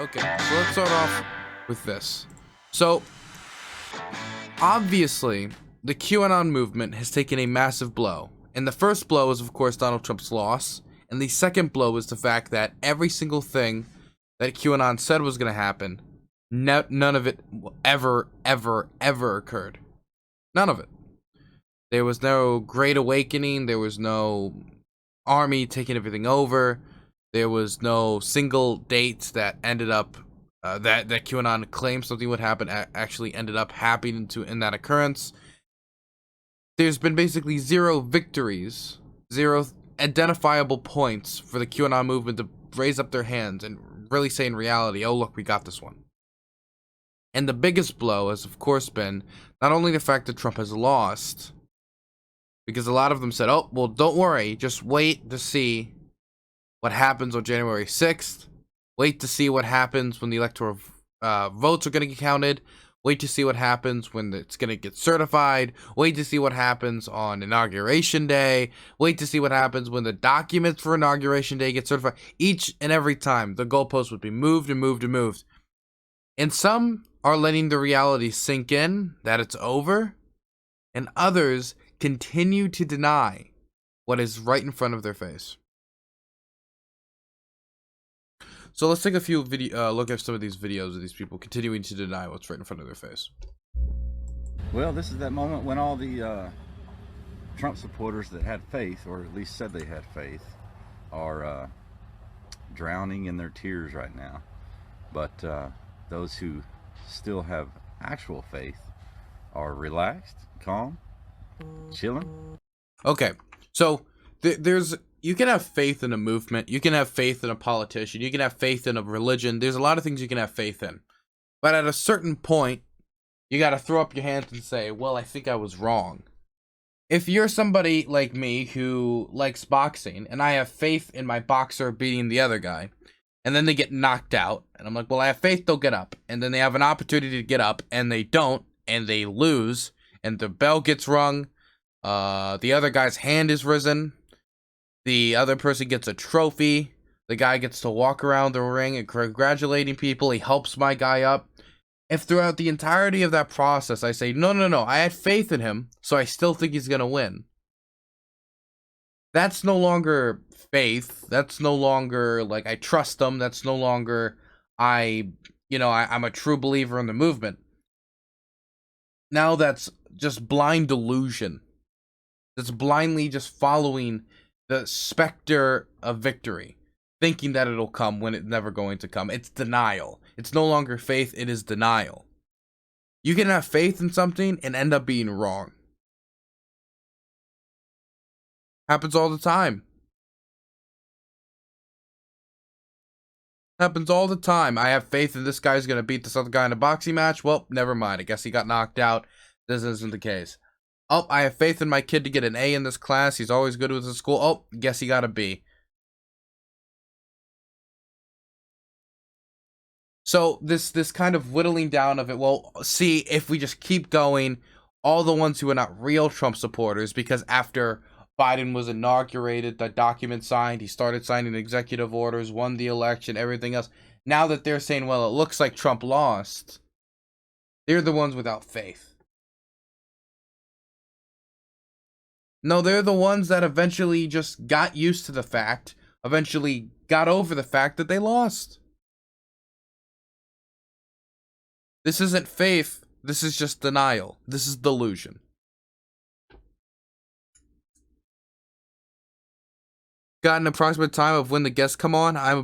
Okay, so let's start off with this. So, obviously, the QAnon movement has taken a massive blow. And the first blow is, of course, Donald Trump's loss. And the second blow is the fact that every single thing that QAnon said was going to happen, none of it ever occurred. None of it. There was no Great Awakening. There was no army taking everything over. There was no single dates that ended up that QAnon claimed something would happen actually ended up happening in that occurrence. There's been basically zero victories, zero identifiable points for the QAnon movement to raise up their hands and really say in reality, oh look, we got this one. And the biggest blow has of course been not only the fact that Trump has lost, because a lot of them said, oh, well, don't worry, just wait to see what happens on January 6th. Wait to see what happens when the electoral votes are going to get counted. Wait to see what happens when it's going to get certified. Wait to see what happens on Inauguration Day. Wait to see what happens when the documents for Inauguration Day get certified. Each and every time, the goalpost would be moved and moved and moved. And some are letting the reality sink in that it's over, and others continue to deny what is right in front of their face. So let's take a few look at some of these videos of these people continuing to deny what's right in front of their face. Well, this is that moment when all the Trump supporters that had faith, or at least said they had faith, are drowning in their tears right now. But those who still have actual faith are relaxed, calm, chilling. Okay, so you can have faith in a movement, you can have faith in a politician, you can have faith in a religion. There's a lot of things you can have faith in. But at a certain point, you got to throw up your hands and say, well, I think I was wrong. If you're somebody like me who likes boxing, and I have faith in my boxer beating the other guy, and then they get knocked out, and I'm like, well, I have faith they'll get up. And then they have an opportunity to get up, and they don't, and they lose, and the bell gets rung, the other guy's hand is risen, the other person gets a trophy. The guy gets to walk around the ring and congratulating people. He helps my guy up. If throughout the entirety of that process I say, no, I had faith in him, so I still think he's going to win. That's no longer faith. That's no longer like I trust him. That's no longer I'm a true believer in the movement. Now that's just blind delusion. That's blindly just following the specter of victory, thinking that it'll come when it's never going to come. It's denial. It's no longer faith, it is denial. You can have faith in something and end up being wrong. Happens all the time. Happens all the time. I have faith in this guy's going to beat this other guy in a boxing match. Well, never mind. I guess he got knocked out. This isn't the case. Oh, I have faith in my kid to get an A in this class. He's always good with his school. Oh, guess he got a B. So this kind of whittling down of it, well, see, if we just keep going, all the ones who are not real Trump supporters, because after Biden was inaugurated, the document signed, he started signing executive orders, won the election, everything else. Now that they're saying, well, it looks like Trump lost, they're the ones without faith. No, they're the ones that eventually just got used to the fact, eventually got over the fact that they lost. This isn't faith, this is just denial. This is delusion. Got an approximate time of when the guests come on? I'm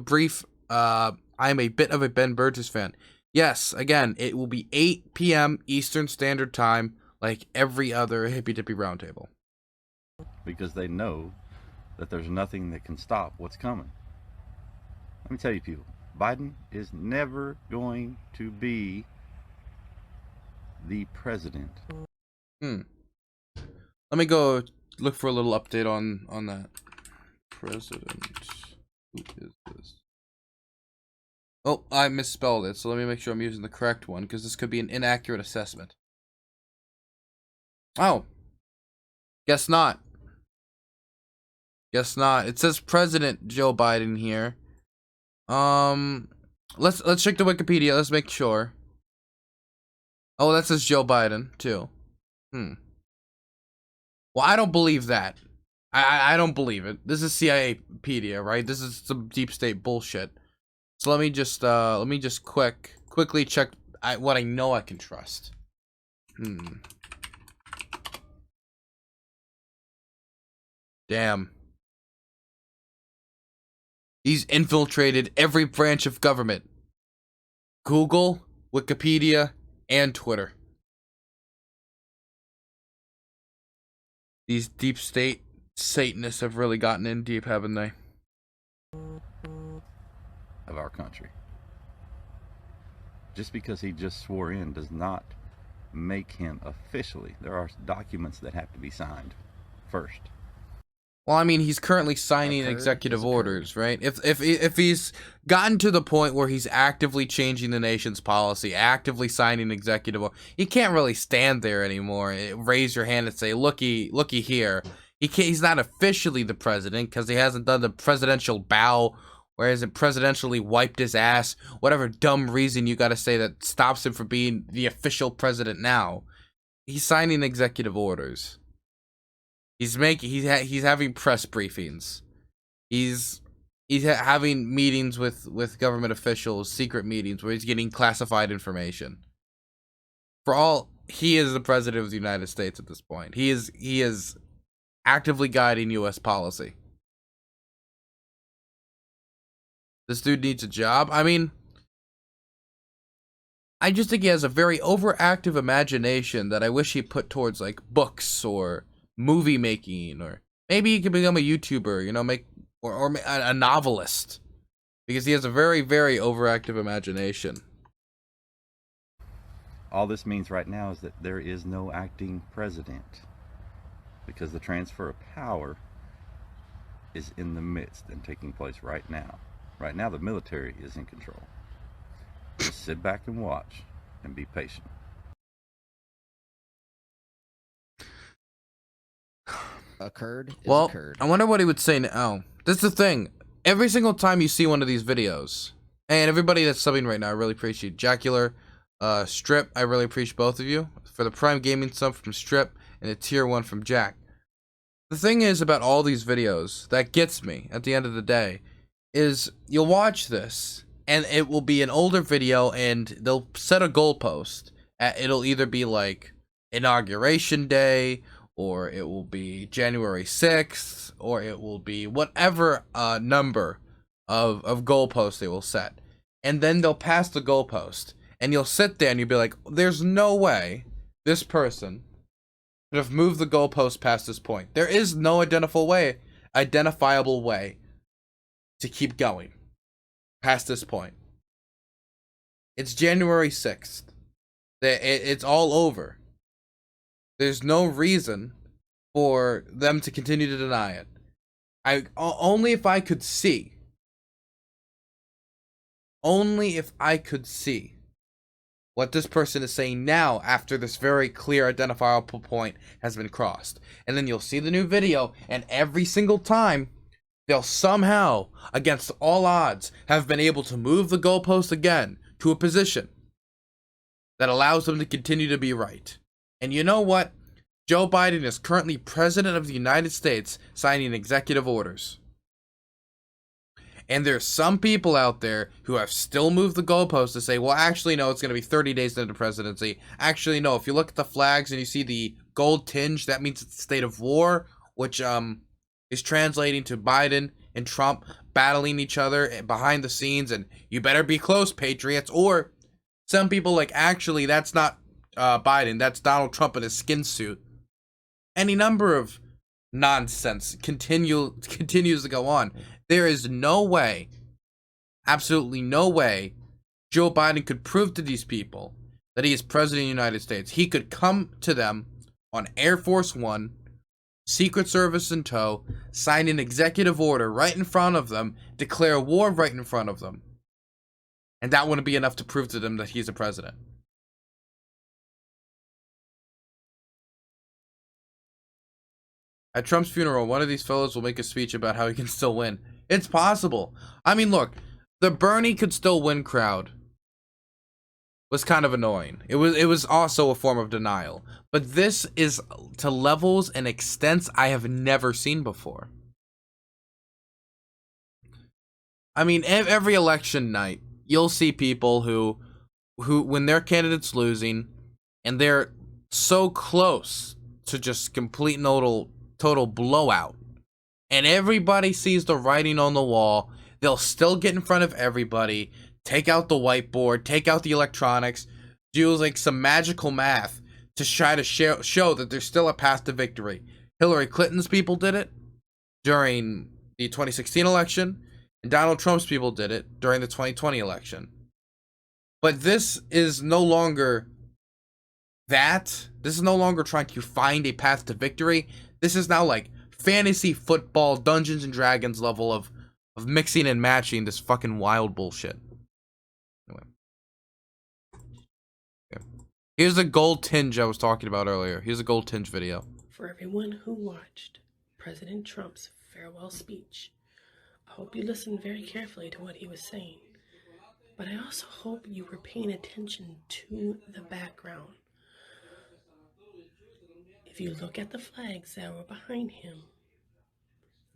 a bit of a Ben Burgess fan. Yes, again, it will be 8 p.m. Eastern Standard Time, like every other Hippy Dippy Roundtable. Because they know that there's nothing that can stop what's coming. Let me tell you, people, Biden is never going to be the president. Let me go look for a little update on that. President. Who is this? Oh, I misspelled it, so let me make sure I'm using the correct one, because this could be an inaccurate assessment. Oh. Guess not. Guess not. It says President Joe Biden here. let's check the Wikipedia. Let's make sure. Oh, that says Joe Biden too. Well, I don't believe that. I don't believe it. This is CIApedia, right? This is some deep state bullshit. So let me just quickly check what I know I can trust. Damn. He's infiltrated every branch of government. Google, Wikipedia, and Twitter. These deep state Satanists have really gotten in deep, haven't they? Of our country. Just because he just swore in does not make him officially. There are documents that have to be signed first. Well, I mean, he's currently signing executive orders, right? If he's gotten to the point where he's actively changing the nation's policy, actively signing executive orders, you can't really stand there anymore. Raise your hand and say, "Looky here." He's not officially the president because he hasn't done the presidential bow, or hasn't presidentially wiped his ass. Whatever dumb reason you got to say that stops him from being the official president now. He's signing executive orders. He's having press briefings. He's having meetings with government officials, secret meetings where he's getting classified information. For all, he is the president of the United States at this point. He is actively guiding U.S. policy. This dude needs a job. I mean, I just think he has a very overactive imagination that I wish he put towards like books or movie making, or maybe he could become a YouTuber, you know, or a novelist, because he has a very, very overactive imagination. All this means right now is that there is no acting president, because the transfer of power is in the midst and taking place right now. Right now, the military is in control. Just sit back and watch and be patient. Occurred. I wonder what he would say now. That's the thing. Every single time you see one of these videos, and everybody that's subbing right now, I really appreciate Jacular, Strip. I really appreciate both of you for the Prime Gaming sub from Strip and a tier 1 from Jack. The thing is about all these videos that gets me at the end of the day is you'll watch this and it will be an older video and they'll set a goalpost. It'll either be like Inauguration Day, or it will be January 6th, or it will be whatever number of goalposts they will set. And then they'll pass the goalpost. And you'll sit there and you'll be like, there's no way this person could have moved the goalpost past this point. There is no identifiable way to keep going past this point. It's January 6th. It's all over. There's no reason for them to continue to deny it. Only if I could see what this person is saying now after this very clear identifiable point has been crossed. And then you'll see the new video, and every single time they'll somehow, against all odds, have been able to move the goalpost again to a position that allows them to continue to be right. And you know what? Joe Biden is currently president of the United States, signing executive orders. And there's some people out there who have still moved the goalpost to say, well, actually, no, it's going to be 30 days into the presidency. Actually, no, if you look at the flags and you see the gold tinge, that means it's a state of war, which is translating to Biden and Trump battling each other behind the scenes, and you better be close, patriots. Or some people like, actually, that's not Biden, that's Donald Trump in his skin suit. Any number of nonsense continues to go on. There is no way, absolutely no way, Joe Biden could prove to these people that he is president of the United States. He could come to them on Air Force One, Secret Service in tow, sign an executive order right in front of them, declare war right in front of them. And that wouldn't be enough to prove to them that he's a president. At Trump's funeral, one of these fellows will make a speech about how he can still win. It's possible. I mean, look, the Bernie could still win crowd was kind of annoying. It was also a form of denial. But this is to levels and extents I have never seen before. I mean, every election night, you'll see people who when their candidate's losing and they're so close to just complete total blowout, and everybody sees the writing on the wall, they'll still get in front of everybody, take out the whiteboard, take out the electronics, do like some magical math to try to show that there's still a path to victory. Hillary Clinton's people did it during the 2016 election, and Donald Trump's people did it during the 2020 election. But this is no longer that. This is no longer trying to find a path to victory. This is now like fantasy football, Dungeons and Dragons level of mixing and matching this fucking wild bullshit. Anyway. Okay. Here's the gold tinge I was talking about earlier. Here's a gold tinge video. For everyone who watched President Trump's farewell speech, I hope you listened very carefully to what he was saying. But I also hope you were paying attention to the background. If you look at the flags that were behind him,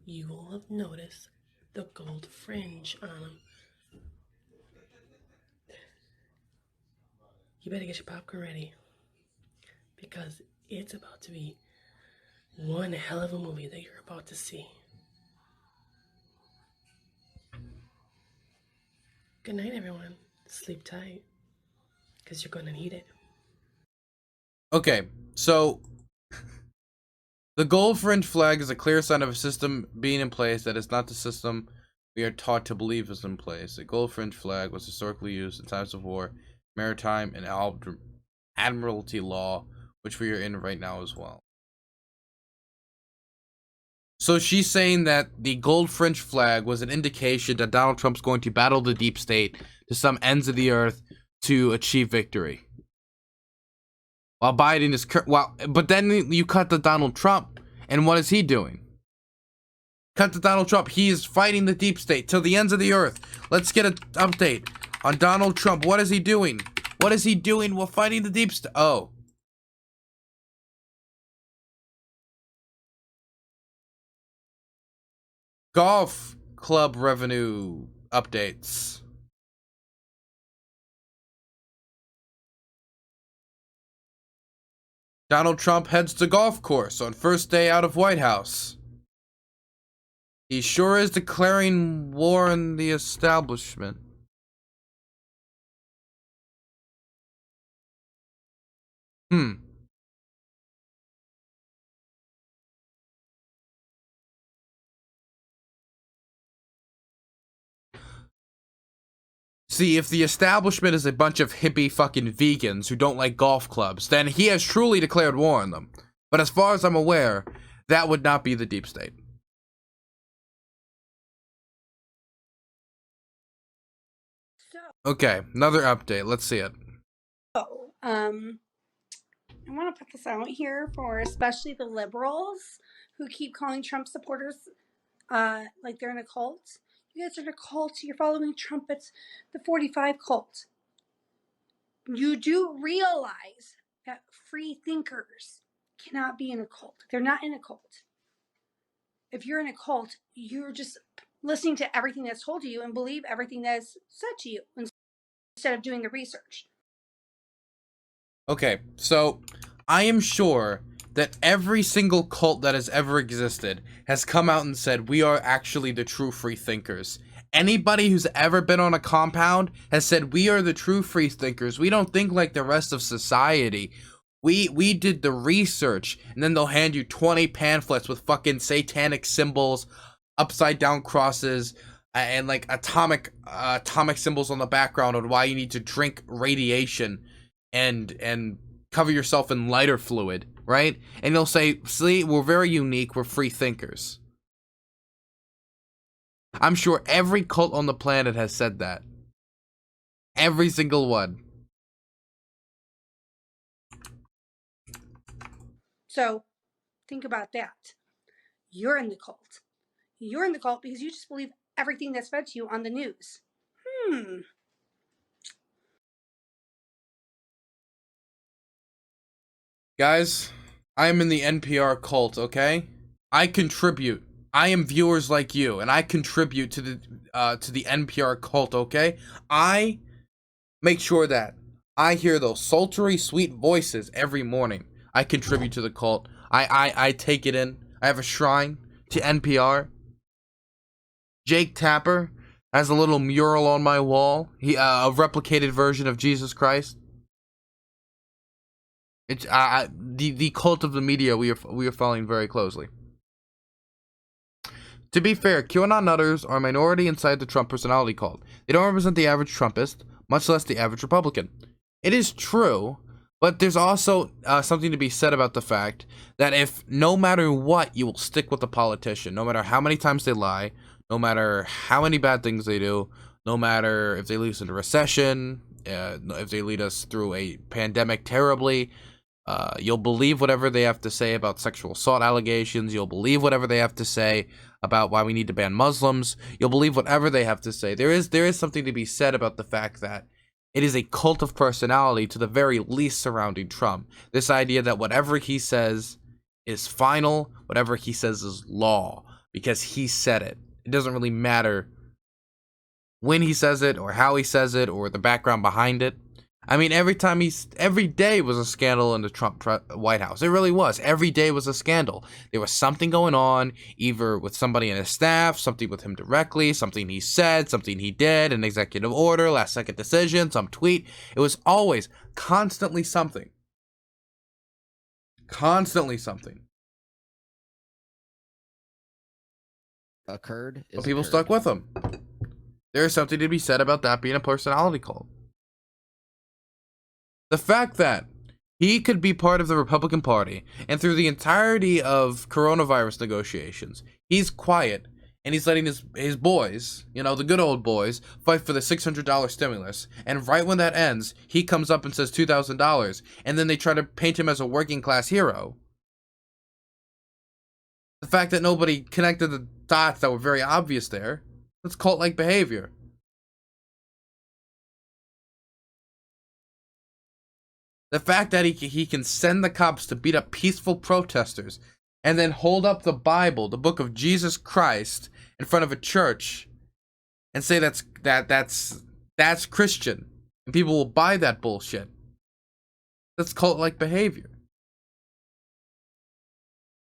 you will have noticed the gold fringe on them. You better get your popcorn ready, because it's about to be one hell of a movie that you're about to see. Good night, everyone. Sleep tight, because you're going to need it. Okay, so the gold fringe flag is a clear sign of a system being in place that is not the system we are taught to believe is in place. A gold fringe flag was historically used in times of war, maritime, and admiralty law, which we are in right now as well. So she's saying that the gold fringe flag was an indication that Donald Trump's going to battle the deep state to some ends of the earth to achieve victory. While Biden is but then you cut to Donald Trump, and what is he doing? Cut to Donald Trump. He is fighting the deep state till the ends of the earth. Let's get an update on Donald Trump. What is he doing? What is he doing while fighting the deep state? Oh. Golf club revenue updates. Donald Trump heads to golf course on first day out of White House. He sure is declaring war on the establishment. See, if the establishment is a bunch of hippie fucking vegans who don't like golf clubs, then he has truly declared war on them. But as far as I'm aware, that would not be the deep state. Okay, another update. Let's see it. Oh, I want to put this out here for especially the liberals who keep calling Trump supporters like they're in a cult. You guys are in a cult. You're following Trump. It's the 45 cult. You do realize that free thinkers cannot be in a cult. They're not in a cult. If you're in a cult, you're just listening to everything that's told to you and believe everything that's said to you instead of doing the research. Okay, so I am sure that every single cult that has ever existed has come out and said, we are actually the true free thinkers. Anybody who's ever been on a compound has said, we are the true free thinkers. We don't think like the rest of society. We did the research. And then they'll hand you 20 pamphlets with fucking satanic symbols, upside down crosses, and like atomic symbols on the background on why you need to drink radiation and cover yourself in lighter fluid, right? And they'll say, see, we're very unique, we're free thinkers. I'm sure every cult on the planet has said that. Every single one. So, think about that. You're in the cult. You're in the cult because you just believe everything that's fed to you on the news. Guys, I am in the NPR cult, okay? I contribute. I am viewers like you, and I contribute to the NPR cult, okay? I make sure that I hear those sultry, sweet voices every morning. I contribute to the cult. I take it in. I have a shrine to NPR. Jake Tapper has a little mural on my wall. A replicated version of Jesus Christ. It's the cult of the media we are following very closely. To be fair, QAnon nutters are a minority inside the Trump personality cult. They don't represent the average Trumpist, much less the average Republican. It is true, but there's also something to be said about the fact that if no matter what, you will stick with the politician, no matter how many times they lie, no matter how many bad things they do, no matter if they lead us into recession, if they lead us through a pandemic terribly, you'll believe whatever they have to say about sexual assault allegations. You'll believe whatever they have to say about why we need to ban Muslims. You'll believe whatever they have to say. There is something to be said about the fact that it is a cult of personality to the very least surrounding Trump. This idea that whatever he says is final, whatever he says is law, because he said it. It doesn't really matter when he says it or how he says it or the background behind it. I mean, every day was a scandal in the Trump White House. It really was. Every day was a scandal. There was something going on, either with somebody in his staff, something with him directly, something he said, something he did, an executive order, last second decision, some tweet. It was always constantly something. Constantly something. Occurred. But people stuck with him. There is something to be said about that being a personality cult. The fact that he could be part of the Republican Party, and through the entirety of coronavirus negotiations, he's quiet, and he's letting his boys, you know, the good old boys, fight for the $600 stimulus, and right when that ends, he comes up and says $2,000, and then they try to paint him as a working class hero. The fact that nobody connected the dots that were very obvious there, that's cult-like behavior. The fact that he can send the cops to beat up peaceful protesters and then hold up the Bible, the book of Jesus Christ, in front of a church and say that's Christian and people will buy that bullshit. That's cult-like behavior.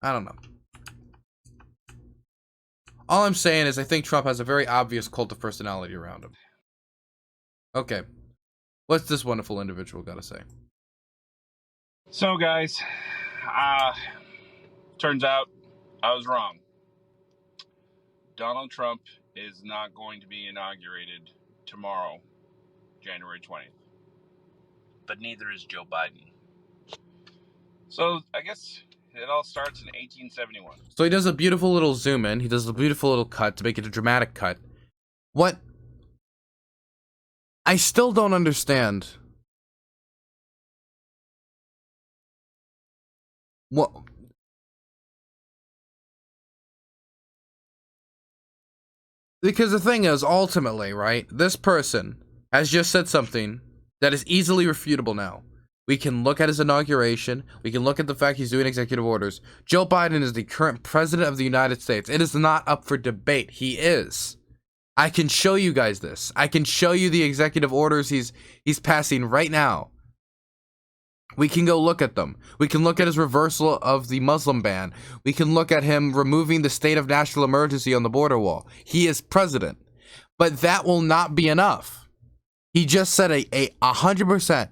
I don't know. All I'm saying is I think Trump has a very obvious cult of personality around him. Okay. What's this wonderful individual got to say? So, guys, turns out I was wrong. Donald Trump is not going to be inaugurated tomorrow, January 20th. But neither is Joe Biden. So, I guess it all starts in 1871. So he does a beautiful little zoom in. He does a beautiful little cut to make it a dramatic cut. What I still don't understand. What? Because the thing is, ultimately, right, this person has just said something that is easily refutable now. We can look at his inauguration. We can look at the fact he's doing executive orders. Joe Biden is the current president of the United States. It is not up for debate. He is. I can show you guys this. I can show you the executive orders he's passing right now. We can go look at them. We can look at his reversal of the Muslim ban. We can look at him removing the state of national emergency on the border wall. He is president. But that will not be enough. He just said a 100%,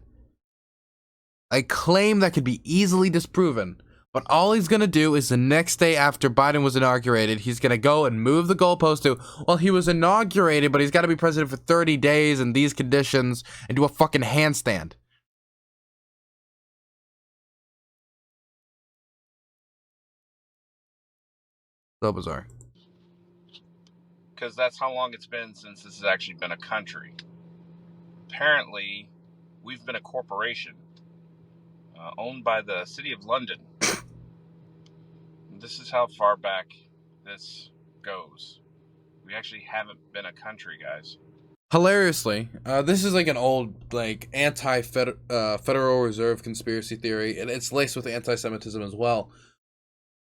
a claim that could be easily disproven. But all he's going to do is the next day after Biden was inaugurated, he's going to go and move the goalpost to, well, he was inaugurated, but he's got to be president for 30 days in these conditions and do a fucking handstand. So bizarre. Because that's how long it's been since this has actually been a country. Apparently, we've been a corporation owned by the city of London. This is how far back this goes. We actually haven't been a country, guys. Hilariously, this is like an old, like, Federal Reserve conspiracy theory, and it's laced with anti-Semitism as well.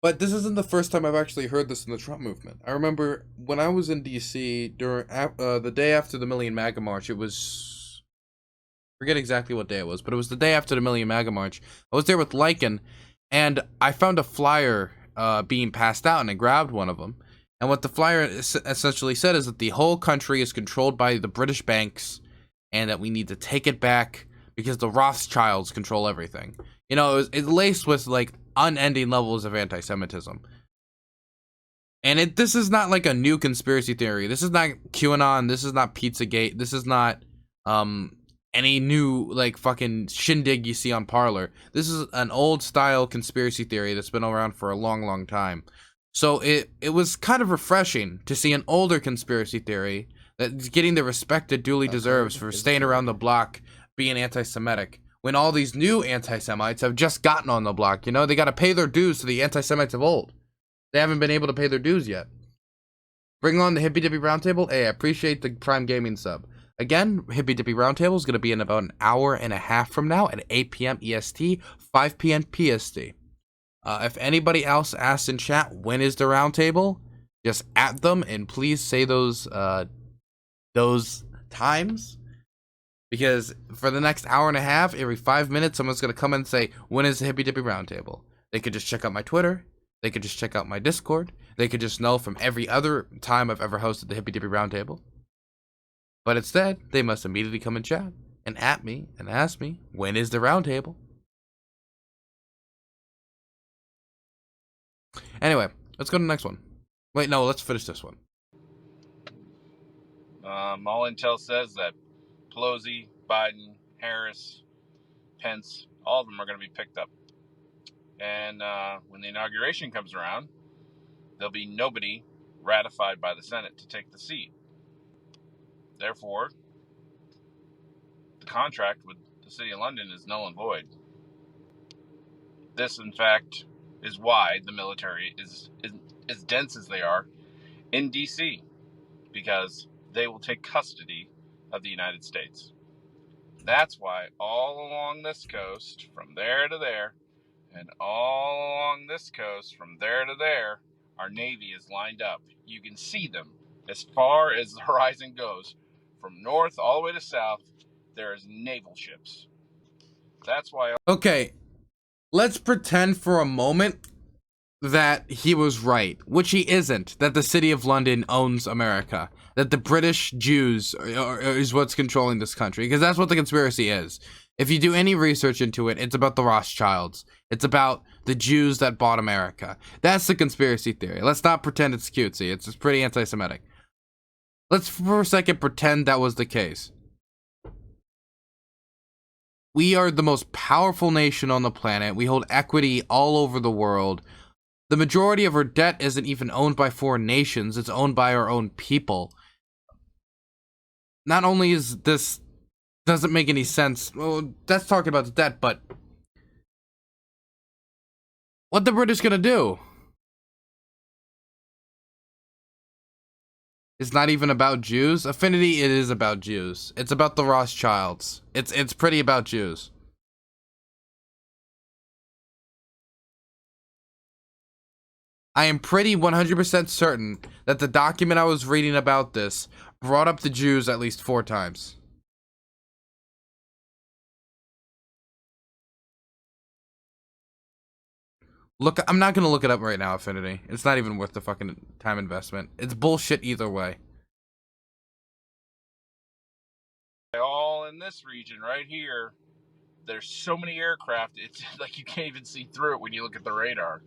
But this isn't the first time I've actually heard this in the Trump movement. I remember when I was in D.C. during the day after the Million MAGA March. It was, forget exactly what day it was, but it was the day after the Million MAGA March. I was there with Lycan, and I found a flyer being passed out, and I grabbed one of them. And what the flyer essentially said is that the whole country is controlled by the British banks, and that we need to take it back because the Rothschilds control everything. You know, it's laced with, like, unending levels of anti-Semitism. And this is not like a new conspiracy theory. This is not QAnon. This is not Pizzagate. This is not any new, like, fucking shindig you see on Parler. This is an old style conspiracy theory that's been around for a long, long time. So it was kind of refreshing to see an older conspiracy theory that's getting the respect it duly deserves for staying around the block being anti-Semitic, when all these new anti-Semites have just gotten on the block. You know, they got to pay their dues to the anti-Semites of old. They haven't been able to pay their dues yet. Bring on the Hippy Dippy Roundtable. Hey, I appreciate the Prime Gaming sub. Again, Hippy Dippy Roundtable is going to be in about an hour and a half from now at 8 p.m. EST, 5 p.m. PST. If anybody else asks in chat, when is the roundtable, just at them and please say those times. Because for the next hour and a half, every 5 minutes, someone's going to come and say, when is the Hippy Dippy Roundtable? They could just check out my Twitter. They could just check out my Discord. They could just know from every other time I've ever hosted the Hippy Dippy Roundtable. But instead, they must immediately come and chat and at me and ask me, when is the roundtable? Anyway, let's go to the next one. Wait, no, let's finish this one. All intel says that Pelosi, Biden, Harris, Pence, all of them are going to be picked up. And when the inauguration comes around, there'll be nobody ratified by the Senate to take the seat. Therefore, the contract with the City of London is null and void. This, in fact, is why the military is as dense as they are in D.C., because they will take custody of the United States. That's why all along this coast, from there to there, and all along this coast, from there to there, our Navy is lined up. You can see them as far as the horizon goes. From north all the way to south, there is naval ships. That's why... Okay, let's pretend for a moment that he was right, which he isn't, that the City of London owns America, that the British Jews is what's controlling this country, because that's what the conspiracy is. If you do any research into it, it's about the Rothschilds. It's about the Jews that bought America. That's the conspiracy theory. Let's not pretend it's cutesy. It's pretty anti-Semitic. Let's for a second pretend that was the case. We are the most powerful nation on the planet. We hold equity all over the world. The majority of our debt isn't even owned by foreign nations. It's owned by our own people. Not only is this doesn't make any sense. Well, that's talking about the debt, but what the British gonna do? It's not even about Jews. Affinity, it is about Jews. It's about the Rothschilds. It's pretty about Jews. I am pretty 100% certain that the document I was reading about this brought up the Jews at least 4 times. Look, I'm not going to look it up right now, Affinity. It's not even worth the fucking time investment. It's bullshit either way. All in this region right here, there's so many aircraft, it's like you can't even see through it when you look at the radar.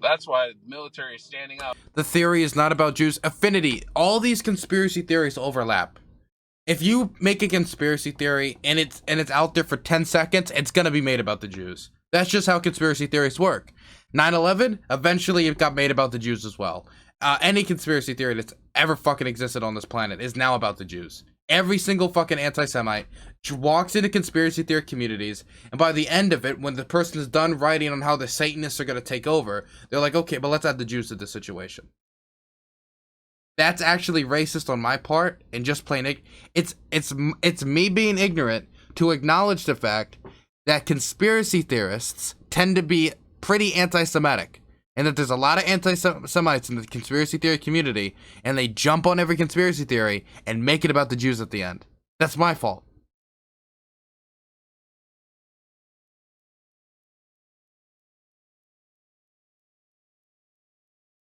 That's why the military is standing up. The theory is not about Jews. Affinity, all these conspiracy theories overlap. If you make a conspiracy theory and it's out there for 10 seconds, it's going to be made about the Jews. That's just how conspiracy theories work. 9/11, eventually it got made about the Jews as well. Any conspiracy theory that's ever fucking existed on this planet is now about the Jews. Every single fucking anti-Semite walks into conspiracy theory communities, and by the end of it, when the person is done writing on how the Satanists are going to take over, they're like, okay, but let's add the Jews to this situation. that's actually racist on my part and just plain it's me being ignorant to acknowledge the fact that conspiracy theorists tend to be pretty anti-Semitic, and that there's a lot of anti-Semites in the conspiracy theory community, and they jump on every conspiracy theory and make it about the Jews at the end. That's my fault.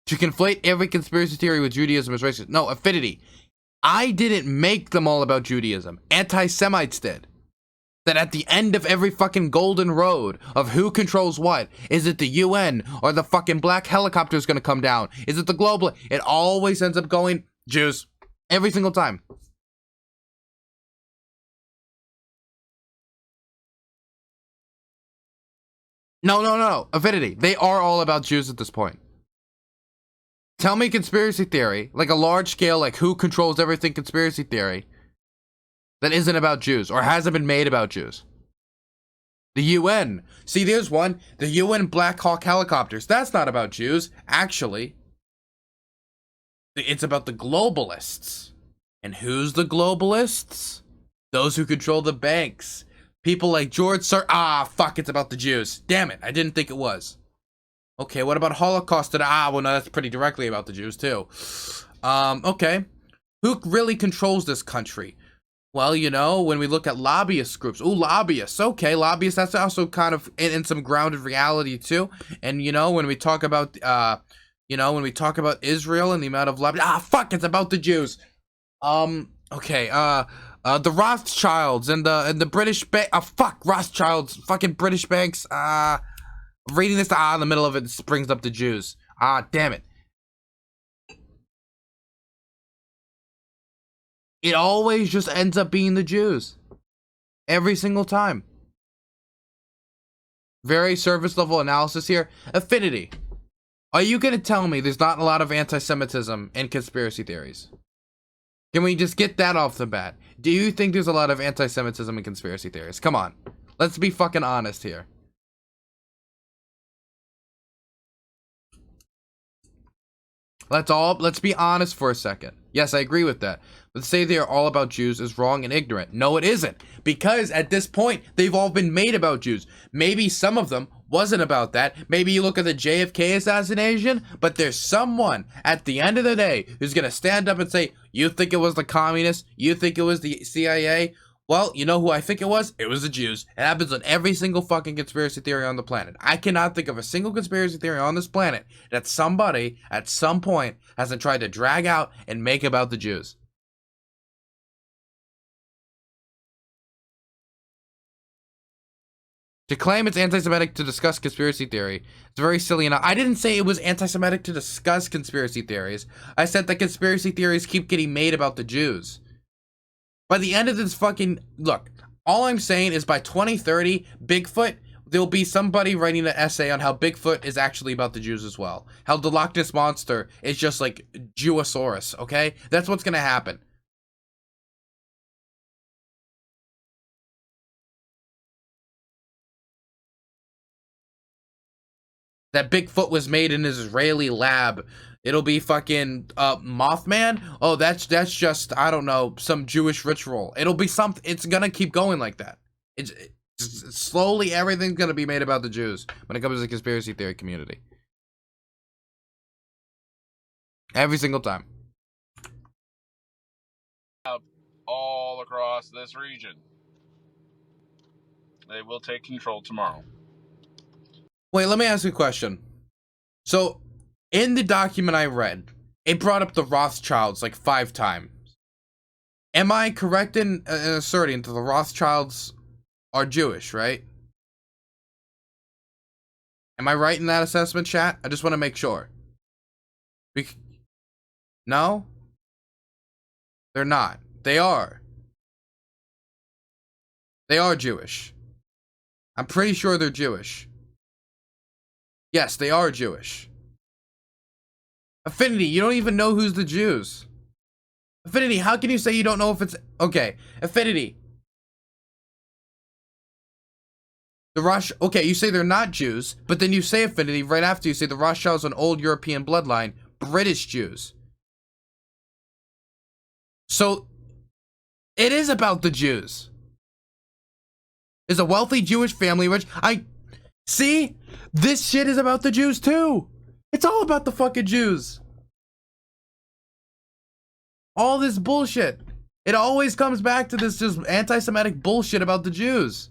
To conflate every conspiracy theory with Judaism is racist. No, affinity. I didn't make them all about Judaism. Anti-Semites did. That at the end of every fucking golden road of who controls what, is it the UN or the fucking black helicopters gonna come down? Is it the global? It always ends up going Jews. Every single time. No. Affinity. They are all about Jews at this point. Tell me conspiracy theory, like a large scale, like who controls everything conspiracy theory, that isn't about Jews or hasn't been made about Jews. The UN. See, there's one. The UN Black Hawk helicopters. That's not about Jews, actually. It's about the globalists. And who's the globalists? Those who control the banks. People like George Sir. Fuck, it's about the Jews. Damn it, I didn't think it was. Okay, what about Holocaust? Well, no, that's pretty directly about the Jews, too. Okay. Who really controls this country? Well, you know, when we look at lobbyist groups. Ooh, lobbyists. Okay, lobbyists, that's also kind of in some grounded reality, too. And, you know, when we talk about, Israel and the amount of lobby. Fuck, it's about the Jews. Okay, the Rothschilds and the British bank. Fuck, Rothschilds. Fucking British banks. Reading this in the middle of it brings up the Jews. Damn it. It always just ends up being the Jews. Every single time. Very surface level analysis here. Affinity. Are you going to tell me there's not a lot of anti-Semitism in conspiracy theories? Can we just get that off the bat? Do you think there's a lot of anti-Semitism in conspiracy theories? Come on. Let's be fucking honest here. Let's be honest for a second. Yes, I agree with that. But to say they are all about Jews is wrong and ignorant. No, it isn't. Because at this point, they've all been made about Jews. Maybe some of them wasn't about that. Maybe you look at the JFK assassination, but there's someone at the end of the day who's going to stand up and say, you think it was the communists? You think it was the CIA? Well, you know who I think it was? It was the Jews. It happens on every single fucking conspiracy theory on the planet. I cannot think of a single conspiracy theory on this planet that somebody, at some point, hasn't tried to drag out and make about the Jews. To claim it's anti-Semitic to discuss conspiracy theory, it's very silly enough. I didn't say it was anti-Semitic to discuss conspiracy theories. I said that conspiracy theories keep getting made about the Jews. By the end of this fucking... Look, all I'm saying is by 2030, Bigfoot, there'll be somebody writing an essay on how Bigfoot is actually about the Jews as well. How the Loch Ness Monster is just like Jewosaurus, okay? That's what's gonna happen. That Bigfoot was made in an Israeli lab. It'll be fucking Mothman. Oh, that's just, I don't know, some Jewish ritual. It'll be something. It's gonna keep going like that. It's slowly everything's gonna be made about the Jews when it comes to the conspiracy theory community. Every single time. All across this region. They will take control tomorrow. Wait, let me ask you a question. So, in the document I read, it brought up the Rothschilds like 5 times. Am I correct in asserting that the Rothschilds are Jewish, right? Am I right in that assessment, chat? I just want to make sure. No? They're not. They are. They are Jewish. I'm pretty sure they're Jewish. Yes, they are Jewish. Affinity, you don't even know who's the Jews. Affinity, how can you say you don't know if it's... Okay, Affinity. Okay, you say they're not Jews, but then you say, Affinity, right after you say the Rothschilds an old European bloodline, British Jews. So it is about the Jews. Is a wealthy Jewish family rich? See, this shit is about the Jews too. It's all about the fucking Jews. All this bullshit. It always comes back to this just anti-Semitic bullshit about the Jews.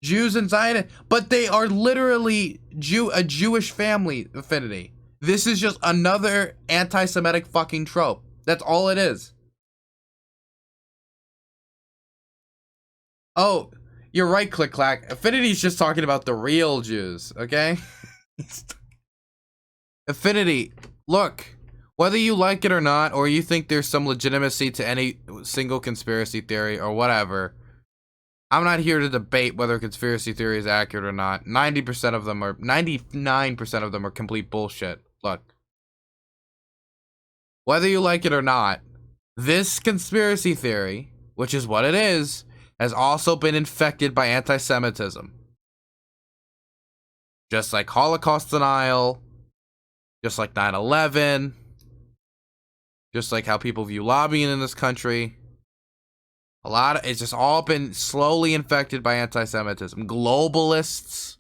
Jews and Zionists, but they are literally a Jewish family, Affinity. This is just another anti-Semitic fucking trope. That's all it is. Oh, you're right, Click Clack. Affinity's just talking about the real Jews, okay? Affinity, look, whether you like it or not, or you think there's some legitimacy to any single conspiracy theory or whatever, I'm not here to debate whether a conspiracy theory is accurate or not. 99% of them are complete bullshit. Look, whether you like it or not, this conspiracy theory, which is what it is, has also been infected by anti-Semitism. Just like Holocaust denial, just like 9/11, just like how people view lobbying in this country. It's just all been slowly infected by anti-Semitism. Globalists.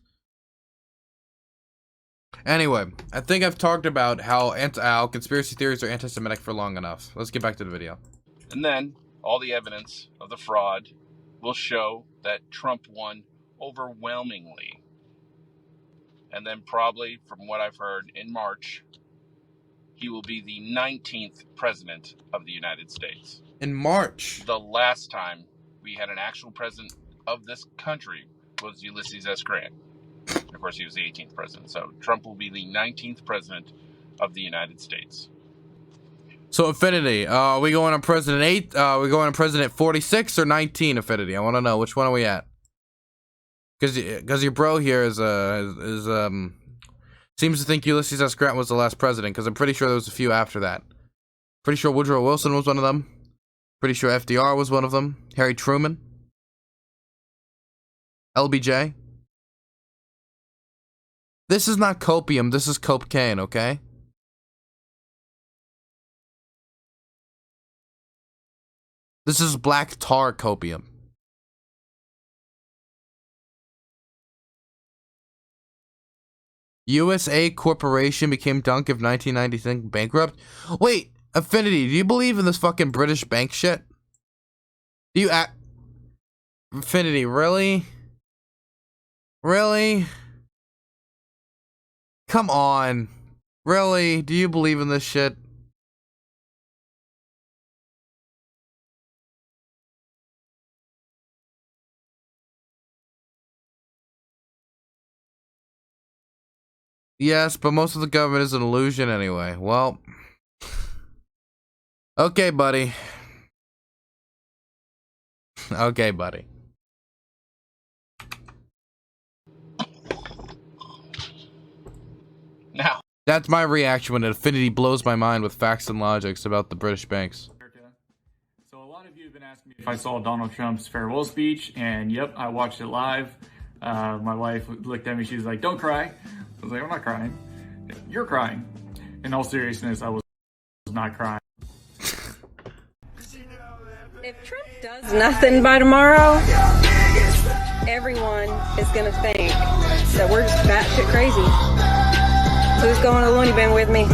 Anyway, I think I've talked about how conspiracy theories are anti-Semitic for long enough. Let's get back to the video. And then all the evidence of the fraud will show that Trump won overwhelmingly. And then probably, from what I've heard, in March, he will be the 19th president of the United States. In March? The last time we had an actual president of this country was Ulysses S. Grant. Of course, he was the 18th president. So Trump will be the 19th president of the United States. So, Affinity, are we going on President 8? Are we going on President 46 or 19, Affinity? I want to know, which one are we at? Because your bro here seems to think Ulysses S. Grant was the last president, because I'm pretty sure there was a few after that. Pretty sure Woodrow Wilson was one of them. Pretty sure FDR was one of them. Harry Truman. LBJ. This is not copium, this is cocaine, okay? This is black tar copium. USA Corporation became Dunk of 1990 bankrupt. Wait, Affinity, do you believe in this fucking British bank shit? Do you Affinity, really? Really? Come on. Really? Do you believe in this shit? Yes, but most of the government is an illusion anyway. Well, okay, buddy. Okay, buddy. Now, that's my reaction when Affinity blows my mind with facts and logics about the British banks. So a lot of you have been asking me if I saw Donald Trump's farewell speech, and yep, I watched it live. My wife looked at me, she was like, "Don't cry." I was like, "I'm not crying." "You're crying." In all seriousness, I was not crying. If Trump does nothing by tomorrow, everyone is gonna think that we're just batshit crazy. Who's going to the loony bin with me?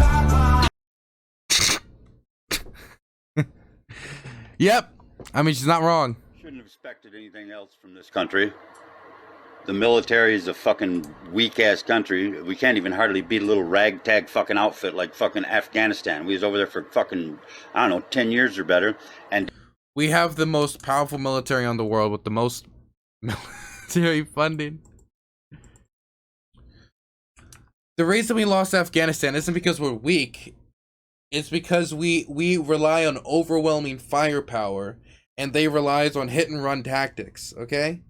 Yep. I mean, she's not wrong. Shouldn't have expected anything else from this country. The military is a fucking weak-ass country. We can't even hardly beat a little ragtag fucking outfit like fucking Afghanistan. We was over there for fucking, I don't know, 10 years or better. And we have the most powerful military in the world with the most military funding. The reason we lost Afghanistan isn't because we're weak. It's because we rely on overwhelming firepower, and they relies on hit and run tactics, okay?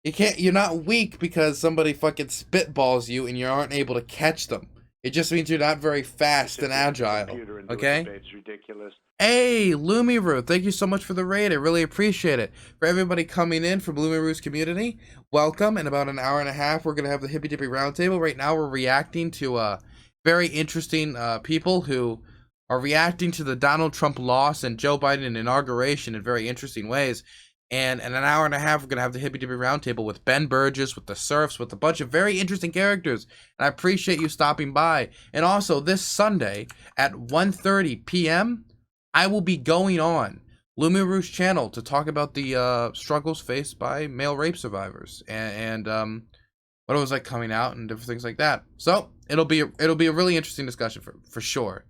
You're not weak because somebody fucking spitballs you and you aren't able to catch them. It just means you're not very fast and agile, okay? It's ridiculous. Hey, Lumiru, thank you so much for the raid. I really appreciate it. For everybody coming in from Lumiru's community, welcome. In about an hour and a half, we're going to have the Hippy Dippy Roundtable. Right now, we're reacting to very interesting people who are reacting to the Donald Trump loss and Joe Biden inauguration in very interesting ways. And in an hour and a half, we're going to have the Hippy Dippy Roundtable with Ben Burgess, with the Surfs, with a bunch of very interesting characters. And I appreciate you stopping by. And also, this Sunday at 1:30 p.m., I will be going on Lumi Rouge channel to talk about the struggles faced by male rape survivors and what it was like coming out and different things like that. So it'll be a really interesting discussion for sure.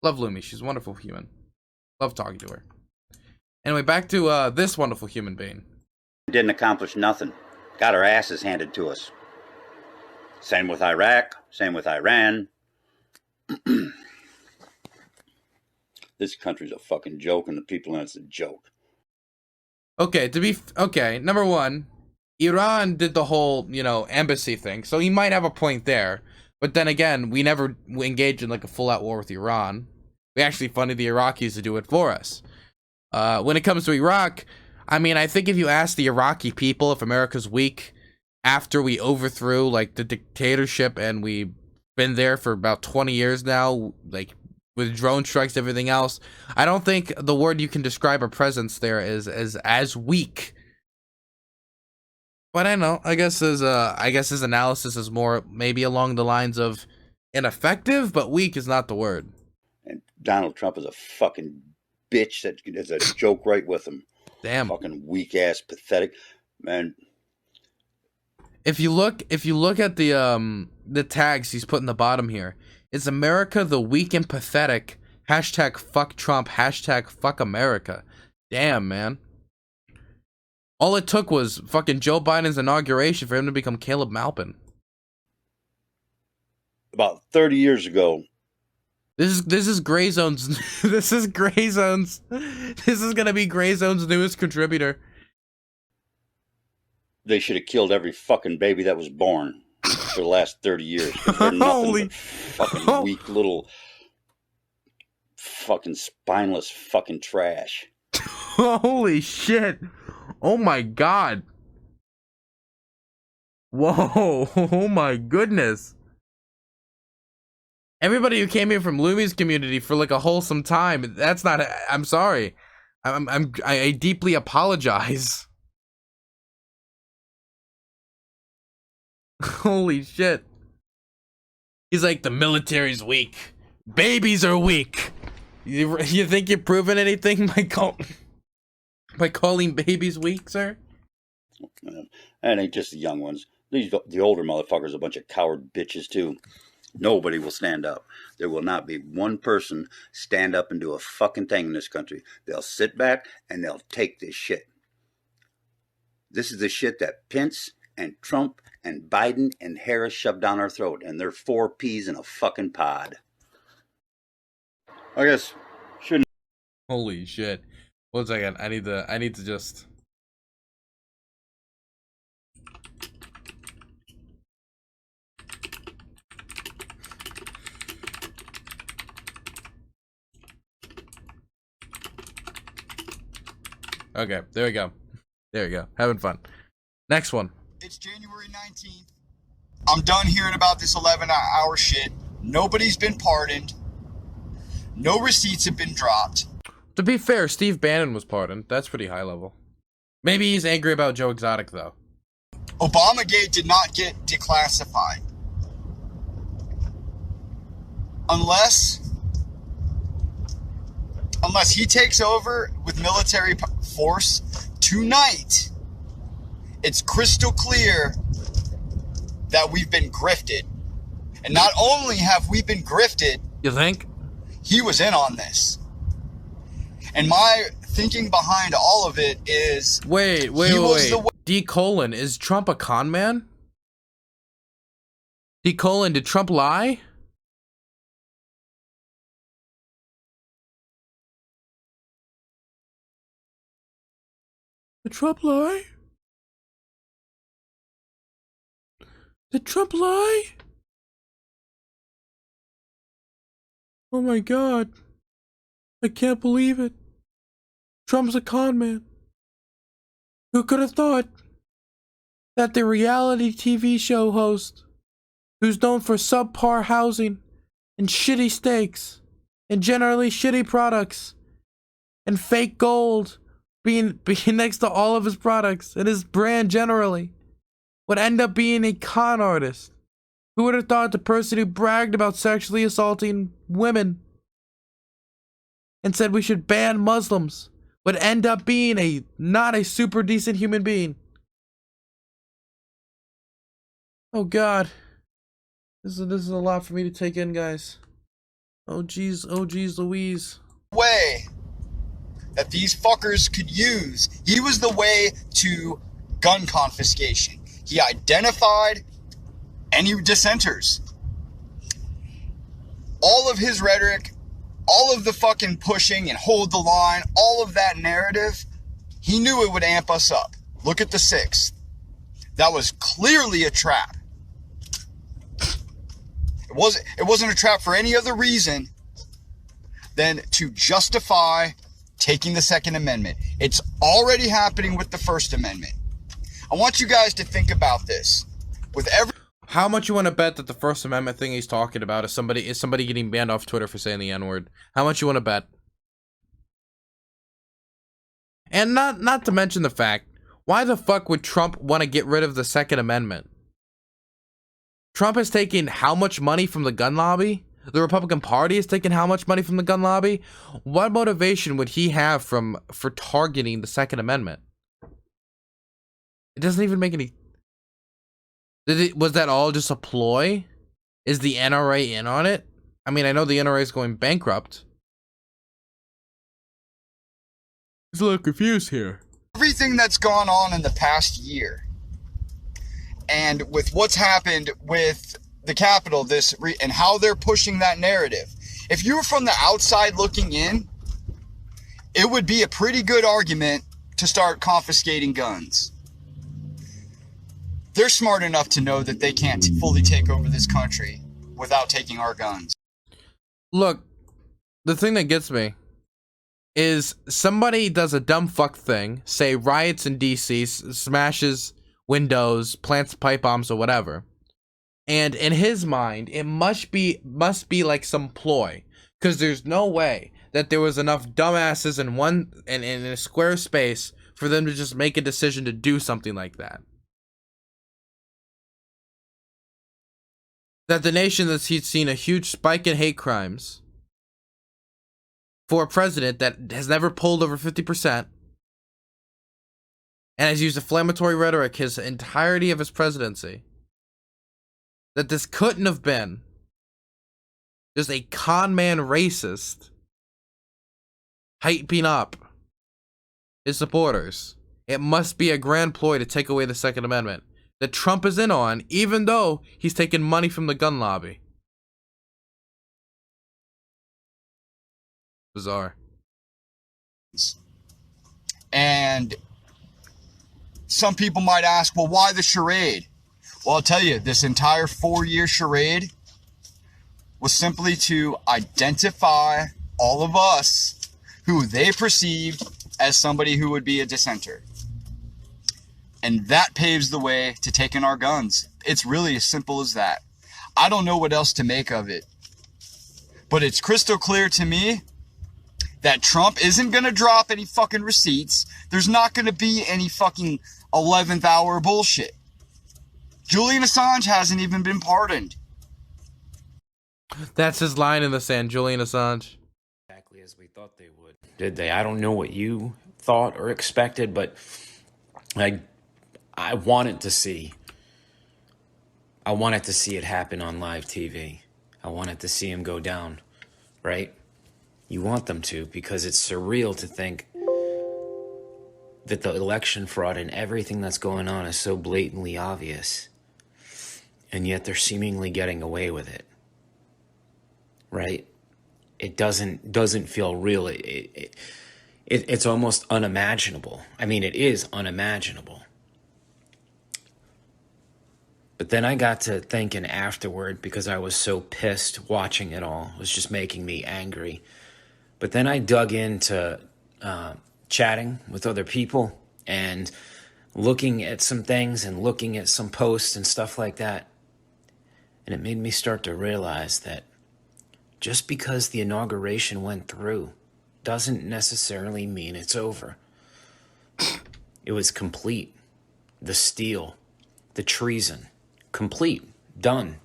Love Lumi, she's a wonderful human. Love talking to her. Anyway, back to this wonderful human being. Didn't accomplish nothing. Got our asses handed to us. Same with Iraq. Same with Iran. This country's a fucking joke, and the people in it's a joke. Okay, number one, Iran did the whole, embassy thing, so he might have a point there. But then again, we never engaged in like a full-out war with Iran. We actually funded the Iraqis to do it for us. When it comes to Iraq, I mean, I think if you ask the Iraqi people if America's weak after we overthrew like the dictatorship and we've been there for about 20 years now, like with drone strikes, everything else, I don't think the word you can describe our presence there is as weak. But I know, I guess his analysis is more maybe along the lines of ineffective, but weak is not the word. And Donald Trump is a fucking bitch that is a joke right with him. Damn. Fucking weak ass, pathetic man. If you look at the tags he's put in the bottom here, it's America the weak and pathetic. Hashtag fuck Trump. Hashtag fuck America. Damn, man. All it took was fucking Joe Biden's inauguration for him to become Caleb Maupin. About 30 years ago. This is Gray Zone's. This is Gray Zone's. This is gonna be Gray Zone's newest contributor. They should have killed every fucking baby that was born for the last 30 years. They're nothing but fucking weak little fucking spineless fucking trash. Holy shit. Oh my god. Whoa. Oh my goodness. Everybody who came here from Lumi's community for like a wholesome time, that's not, I'm sorry. I deeply apologize. Holy shit. He's like, the military's weak. Babies are weak. You think you're proving anything by calling babies weak, sir? And ain't just the young ones. The older motherfuckers are a bunch of coward bitches too. Nobody will stand up. There will not be one person stand up and do a fucking thing in this country. They'll sit back and they'll take this shit. This is the shit that Pence and Trump and Biden and Harris shoved down our throat, and they're 4 peas in a fucking pod. I guess shouldn't. Holy shit. 1 second. I need to just. Okay, there we go. There we go. Having fun. Next one. It's January 19th. I'm done hearing about this 11-hour shit. Nobody's been pardoned. No receipts have been dropped. To be fair, Steve Bannon was pardoned. That's pretty high level. Maybe he's angry about Joe Exotic, though. Obamagate did not get declassified. Unless he takes over with military force tonight, it's crystal clear that we've been grifted. And not only have we been grifted, you think? He was in on this. And my thinking behind all of it is... Wait. D: is Trump a con man? D: did Trump lie? Did Trump lie? Did Trump lie? Oh my god. I can't believe it. Trump's a con man. Who could have thought that the reality TV show host, who's known for subpar housing and shitty steaks, and generally shitty products and fake gold being next to all of his products and his brand generally would end up being a con artist. Who would have thought the person who bragged about sexually assaulting women and said we should ban Muslims would end up being not a super decent human being? Oh God. This is a lot for me to take in, guys. Oh geez Louise. Way that these fuckers could use. He was the way to gun confiscation. He identified any dissenters. All of his rhetoric, all of the fucking pushing and hold the line, all of that narrative, he knew it would amp us up. Look at the 6th. That was clearly a trap. It wasn't a trap for any other reason than to justify taking the Second Amendment. It's already happening with the First Amendment. I want you guys to think about this. How much you want to bet that the First Amendment thing he's talking about is somebody getting banned off Twitter for saying the N-word? How much you want to bet? And not to mention the fact, why the fuck would Trump want to get rid of the Second Amendment? Trump has taken how much money from the gun lobby? The Republican Party has taken how much money from the gun lobby? What motivation would he have for targeting the Second Amendment? It doesn't even make any... Was that all just a ploy? Is the NRA in on it? I mean, I know the NRA is going bankrupt. I'm a little confused here. Everything that's gone on in the past year, and with what's happened with the Capitol, and how they're pushing that narrative. If you were from the outside looking in, it would be a pretty good argument to start confiscating guns. They're smart enough to know that they can't fully take over this country without taking our guns. Look, the thing that gets me is somebody does a dumb fuck thing, say riots in DC, smashes windows, plants pipe bombs or whatever. And in his mind, it must be like some ploy, because there's no way that there was enough dumbasses in a square space for them to just make a decision to do something like that. That the nation that's seen a huge spike in hate crimes for a president that has never polled over 50% and has used inflammatory rhetoric his entirety of his presidency, that this couldn't have been just a con man racist hyping up his supporters. It must be a grand ploy to take away the Second Amendment that Trump is in on, even though he's taking money from the gun lobby. Bizarre. And some people might ask, well, why the charade? Well, I'll tell you, this entire 4-year charade was simply to identify all of us who they perceived as somebody who would be a dissenter. And that paves the way to taking our guns. It's really as simple as that. I don't know what else to make of it. But it's crystal clear to me that Trump isn't going to drop any fucking receipts. There's not going to be any fucking 11th hour bullshit. Julian Assange hasn't even been pardoned. That's his line in the sand, Julian Assange. Exactly as we thought they would. Did they? I don't know what you thought or expected, but I wanted to see it happen on live TV. I wanted to see him go down, right? You want them to, because it's surreal to think that the election fraud and everything that's going on is so blatantly obvious, and yet they're seemingly getting away with it, right? It doesn't feel real. It's almost unimaginable. I mean, it is unimaginable. But then I got to thinking afterward, because I was so pissed watching it all. It was just making me angry. But then I dug into chatting with other people and looking at some things and looking at some posts and stuff like that. And it made me start to realize that Just because the inauguration went through doesn't necessarily mean it's over. It was complete. The steal, the treason, complete, done.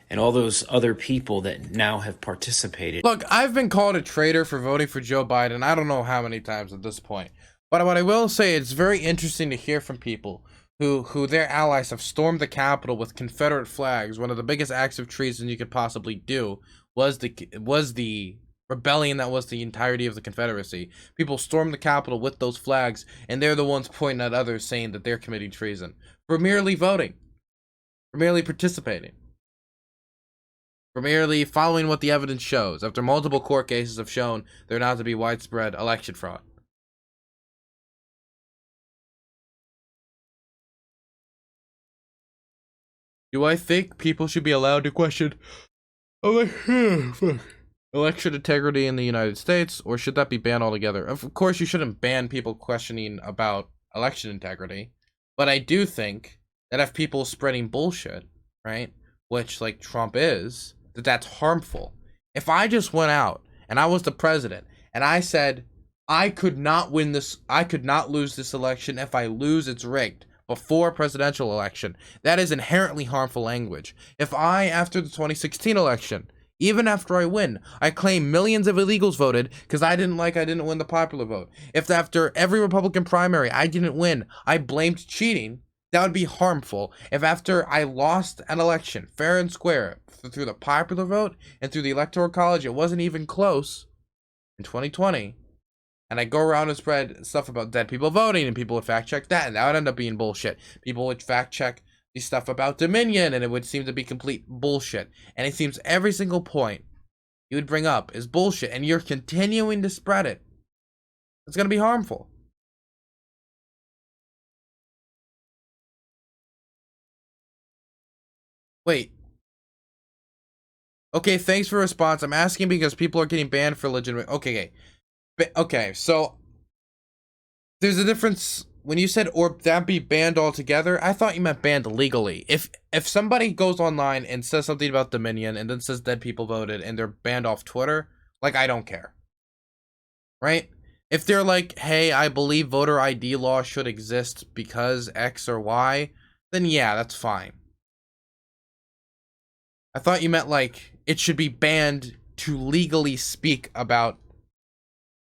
And all those other people that now have participated. Look, I've been called a traitor for voting for Joe Biden. I don't know how many times at this point. But what I will say, it's very interesting to hear from people who their allies have stormed the Capitol with Confederate flags. One of the biggest acts of treason you could possibly do was the rebellion that was the entirety of the Confederacy. People stormed the Capitol with those flags, and they're the ones pointing at others saying that they're committing treason for merely voting, for merely participating, for merely following what the evidence shows, after multiple court cases have shown there not to be widespread election fraud. Do I think people should be allowed to question election integrity in the United States, or should that be banned altogether? Of course, you shouldn't ban people questioning about election integrity, but I do think that if people spreading bullshit, right, which like Trump is, that's harmful. If I just went out and I was the president and I said I could not win this, I could not lose this election, if I lose it's rigged before a presidential election, that is inherently harmful language. If I, after the 2016 election, even after I win, I claim millions of illegals voted because I didn't win the popular vote. If after every Republican primary I didn't win, I blamed cheating, that would be harmful. If after I lost an election, fair and square, through the popular vote and through the Electoral College, it wasn't even close in 2020, and I go around and spread stuff about dead people voting, and people would fact check that, and that would end up being bullshit. People would fact check the stuff about Dominion, and it would seem to be complete bullshit. And it seems every single point you would bring up is bullshit, and you're continuing to spread it. It's going to be harmful. Wait. Okay, thanks for response. I'm asking because people are getting banned for legitimate. Okay, so there's a difference. When you said or that be banned altogether, I thought you meant banned legally. If somebody goes online and says something about Dominion and then says dead people voted and they're banned off Twitter, like, I don't care. Right? If they're like, hey, I believe voter ID law should exist because X or Y, then yeah, that's fine. I thought you meant like it should be banned to legally speak about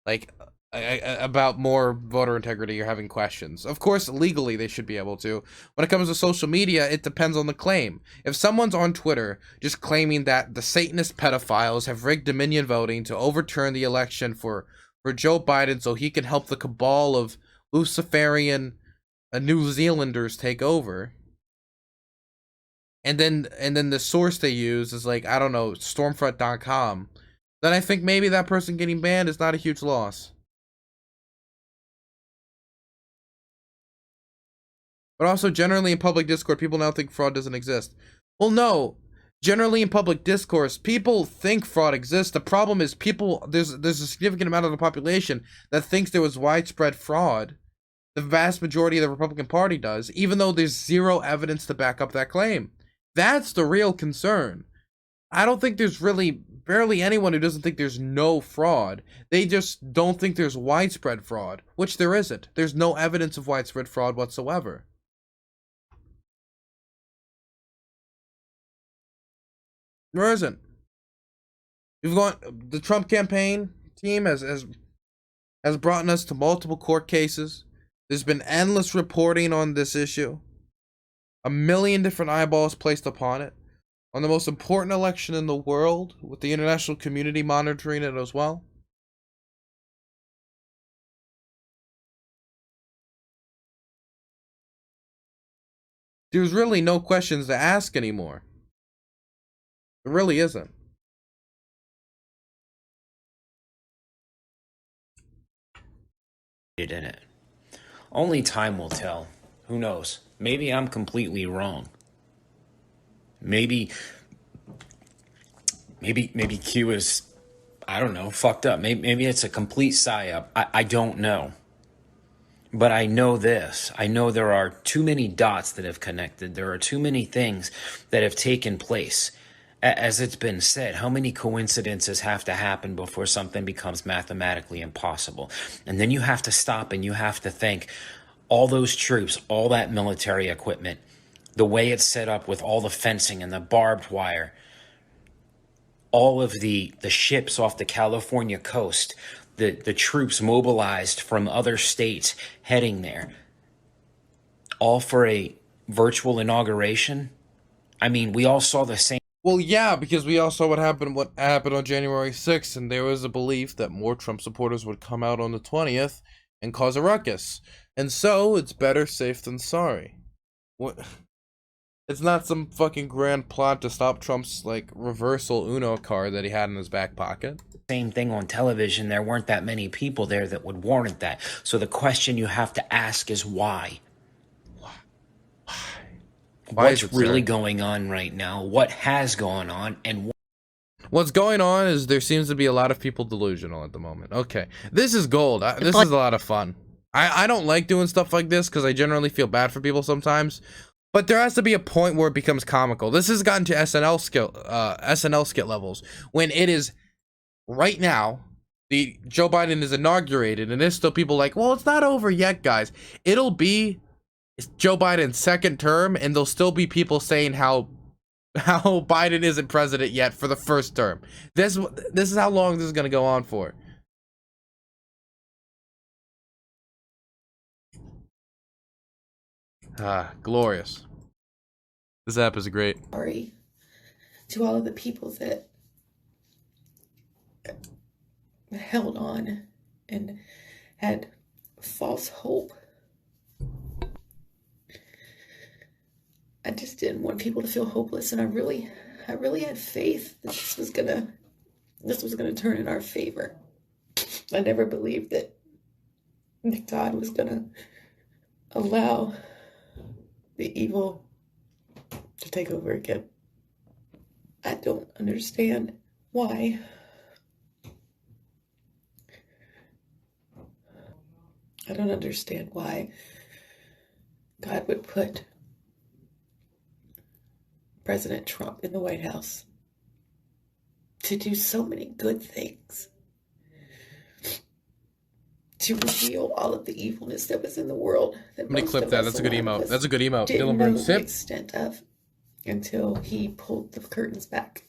like about more voter integrity or having questions. Of course, legally they should be able to. When it comes to social media, it depends on the claim. If someone's on Twitter just claiming that the Satanist pedophiles have rigged Dominion voting to overturn the election for Joe Biden so he can help the cabal of Luciferian New Zealanders take over, and then the source they use is like, I don't know, stormfront.com, then I think maybe that person getting banned is not a huge loss. But also, generally in public discourse, people now think fraud doesn't exist. Well, no. Generally in public discourse, people think fraud exists. The problem is there's a significant amount of the population that thinks there was widespread fraud. The vast majority of the Republican Party does, even though there's zero evidence to back up that claim. That's the real concern. I don't think there's really barely anyone who doesn't think there's no fraud. They just don't think there's widespread fraud, which there isn't. There's no evidence of widespread fraud whatsoever. There isn't. The Trump campaign team has brought us to multiple court cases. There's been endless reporting on this issue. 1 million different eyeballs placed upon it. On the most important election in the world, with the international community monitoring it as well. There's really no questions to ask anymore. It really isn't. In it. Only time will tell. Who knows? Maybe I'm completely wrong. Maybe Q is, I don't know, fucked up. Maybe it's a complete psyop. I don't know. But I know this. I know there are too many dots that have connected. There are too many things that have taken place. As it's been said, how many coincidences have to happen before something becomes mathematically impossible? And then you have to stop and you have to think, all those troops, all that military equipment, the way it's set up with all the fencing and the barbed wire, all of the ships off the California coast, the troops mobilized from other states heading there, all for a virtual inauguration. I mean, we all saw the same. Well, yeah, because we all saw what happened on January 6th, and there was a belief that more Trump supporters would come out on the 20th and cause a ruckus. And so, it's better safe than sorry. What? It's not some fucking grand plot to stop Trump's, like, reversal Uno card that he had in his back pocket. Same thing on television. There weren't that many people there that would warrant that. So the question you have to ask is why? What's really going on right now? What has gone on? And what's going on is there seems to be a lot of people delusional at the moment. Okay, this is gold. This is a lot of fun. I don't like doing stuff like this because I generally feel bad for people sometimes. But there has to be a point where it becomes comical. This has gotten to SNL skit levels when it is right now. The Joe Biden is inaugurated, and there's still people like, well, it's not over yet, guys. It'll be Joe Biden's second term, and there'll still be people saying how Biden isn't president yet for the first term. This is how long this is going to go on for. Glorious. This app is great. Sorry to all of the people that held on and had false hope. I just didn't want people to feel hopeless, and I really had faith that this was gonna turn in our favor. I never believed that God was gonna allow the evil to take over again. I don't understand why. I don't understand why God would put President Trump in the White House to do so many good things, to reveal all of the evilness that was in the world. Let me clip that. That's a good emote. That's a good emote. Didn't know the extent of until he pulled the curtains back,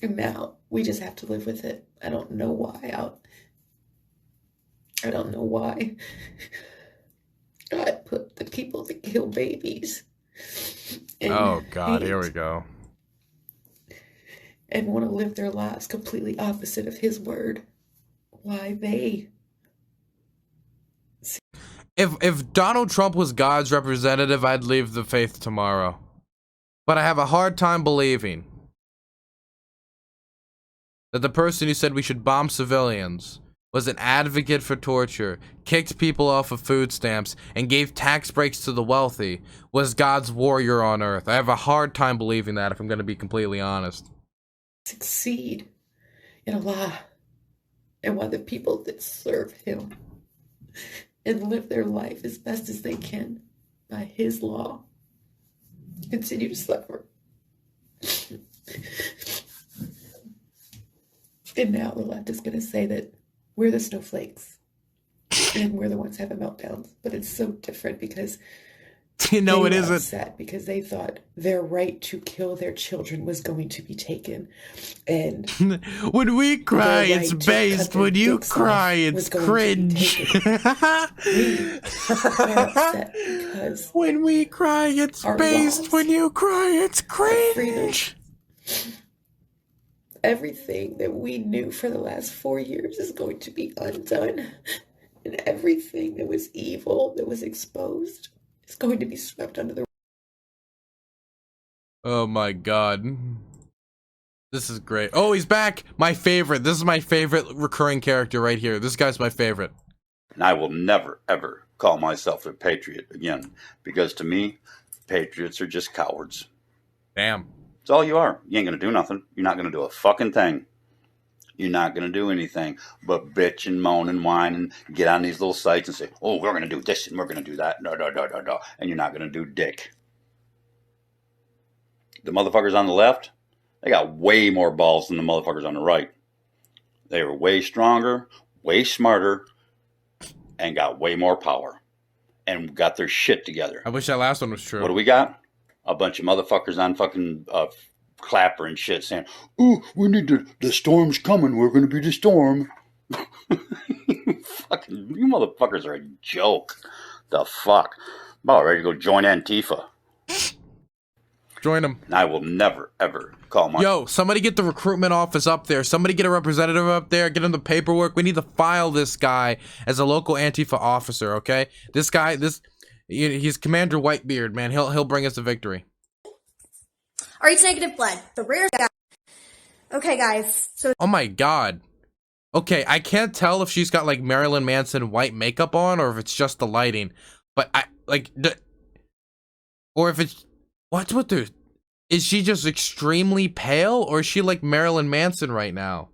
and now we just have to live with it. I don't know why. I don't know why God put the people that kill babies. Oh God, here we go. And want to live their lives completely opposite of his word. Why they? If Donald Trump was God's representative, I'd leave the faith tomorrow. But I have a hard time believing that the person who said we should bomb civilians was an advocate for torture, kicked people off of food stamps, and gave tax breaks to the wealthy, was God's warrior on earth. I have a hard time believing that, if I'm going to be completely honest. Succeed in a lie, and why the people that serve him and live their life as best as they can by his law continue to suffer. And now the left is going to say that we're the snowflakes and we're the ones having meltdowns. But it's so different because it isn't. Upset because they thought their right to kill their children was going to be taken. And when we cry, it's based. When you cry, it's cringe. When we cry, it's based. When you cry, it's cringe. Everything that we knew for the last 4 years is going to be undone. And everything that was evil, that was exposed, is going to be swept under the... Oh my God. This is great. Oh, he's back! My favorite. This is my favorite recurring character right here. This guy's my favorite. And I will never, ever call myself a patriot again. Because to me, patriots are just cowards. Damn. That's all you are. You ain't gonna do nothing. You're not gonna do a fucking thing. You're not gonna do anything but bitch and moan and whine and get on these little sites and say, oh, we're gonna do this and we're gonna do that. No. And you're not gonna do dick. The motherfuckers on the left, They got way more balls than the motherfuckers on the right. They were way stronger, way smarter, and got way more power. And got their shit together. I wish that last one was true. What do we got? A bunch of motherfuckers on fucking Clapper and shit saying, "Ooh, we need the storm's coming. We're going to be the storm." Fucking, you motherfuckers are a joke. The fuck? I'm about ready to go join Antifa. Join them. And I will never, ever call my... Yo, somebody get the recruitment office up there. Somebody get a representative up there. Get him the paperwork. We need to file this guy as a local Antifa officer, okay? This guy, he's Commander Whitebeard, man. He'll bring us a victory. RH negative blood. The rare guy. Okay, guys. So. Oh my god. Okay, I can't tell if she's got like Marilyn Manson white makeup on or if it's just the lighting. But or if it's... What's with her? Is she just extremely pale, or is she like Marilyn Manson right now?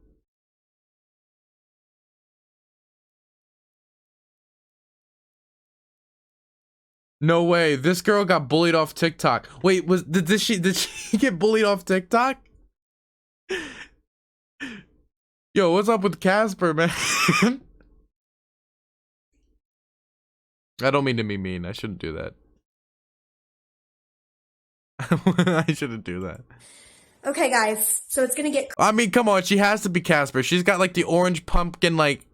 No way, this girl got bullied off TikTok. Wait, did she get bullied off TikTok? Yo, what's up with Casper, man? I don't mean to be mean. I shouldn't do that. I shouldn't do that. Okay, guys. So it's gonna get. I mean, come on. She has to be Casper. She's got like the orange pumpkin like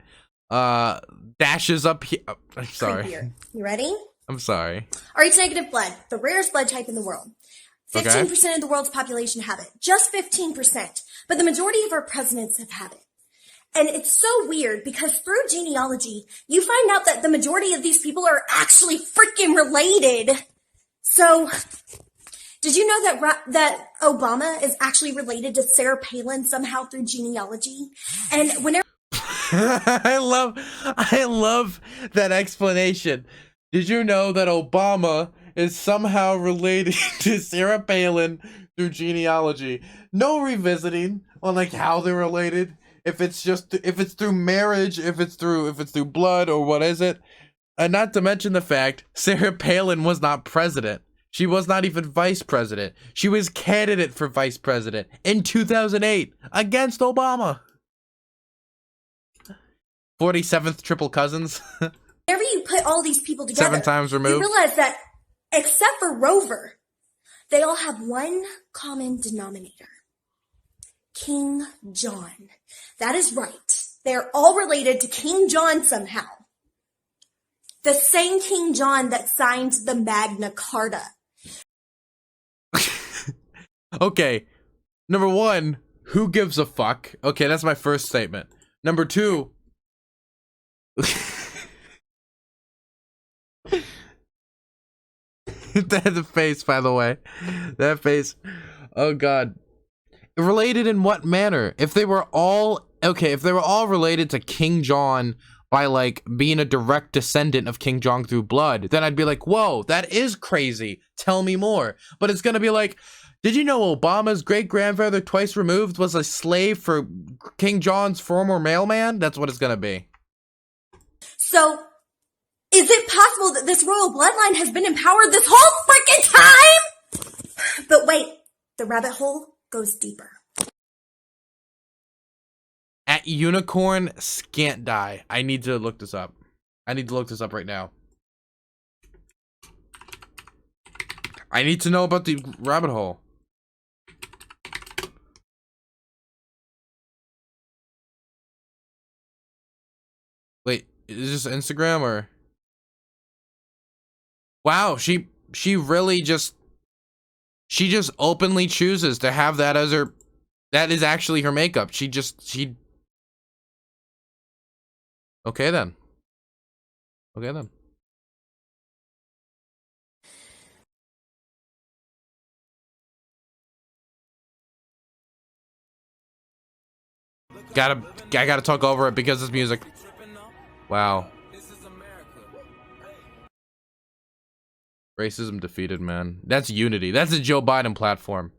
dashes up here. I'm sorry. Creepier. You ready? I'm sorry. RH negative blood, the rarest blood type in the world. 15% of the world's population have it. Just 15%. But the majority of our presidents have it. And it's so weird because through genealogy, you find out that the majority of these people are actually freaking related. So, did you know that Obama is actually related to Sarah Palin somehow through genealogy? And whenever I love that explanation. Did you know that Obama is somehow related to Sarah Palin through genealogy? No revisiting on like how they're related. If it's through marriage, if it's through blood, or what is it? And not to mention the fact Sarah Palin was not president. She was not even vice president. She was candidate for vice president in 2008 against Obama. 47th triple cousins. Whenever you put all these people together, 7 times removed, you realize that except for Rover, they all have one common denominator. King John. That is right. They're all related to King John somehow. The same King John that signed the Magna Carta. Okay, number 1, who gives a fuck? Okay, that's my first statement. Number 2, the face, by the way, that face. Oh god. Related in what manner? If they were all related to King John by like being a direct descendant of King John through blood, then I'd be like, whoa, that is crazy. Tell me more. But it's gonna be like, did you know Obama's great-grandfather twice removed was a slave for King John's former mailman? That's what it's gonna be. So, is it possible that this royal bloodline has been empowered this whole freaking time? But wait, the rabbit hole goes deeper. At Unicorn Scant Die. I need to look this up. I need to look this up right now. I need to know about the rabbit hole. Wait, is this Instagram or? Wow, she really just openly chooses to have that as her. That is actually her makeup. Okay then. Okay then. I gotta talk over it because it's music. Wow. Racism defeated, man. That's unity. That's a Joe Biden platform.